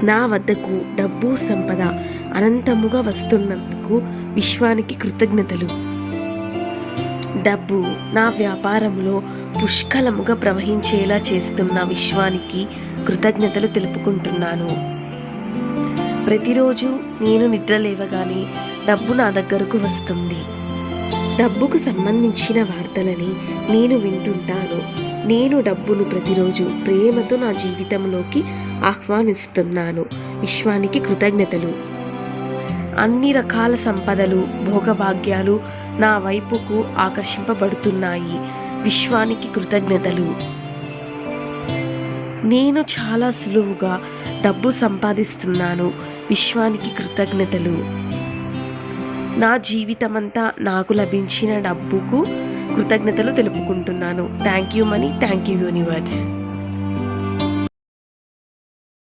నా వద్దకు డబ్బు సంపద అనంతముగా వస్తున్నందుకు విశ్వానికి కృతజ్ఞతలు. డబ్బు నా వ్యాపారంలో పుష్కలముగా ప్రవహించేలా చేస్తున్న విశ్వానికి కృతజ్ఞతలు తెలుపుకుంటున్నాను. ప్రతిరోజు నేను నిద్ర లేవగానే డబ్బు నా దగ్గరకు వస్తుంది. డబ్బుకు సంబంధించిన వార్తలని నేను వింటుంటాను. నేను డబ్బును ప్రతిరోజు ప్రేమతో నా జీవితంలోకి ఆహ్వానిస్తున్నాను. విశ్వానికి కృతజ్ఞతలు. అన్ని రకాల సంపదలు, భోగభాగ్యాలు నా వైపుకు ఆకర్షింపబడుతున్నాయి. విశ్వానికి కృతజ్ఞతలు. నేను చాలా సులువుగా డబ్బు సంపాదిస్తున్నాను. విశ్వానికి కృతజ్ఞతలు. నా జీవితమంతా నాకు లభించిన డబ్బుకు కృతజ్ఞతలు తెలుపుకుంటున్నాను. Thank you money, thank you universe.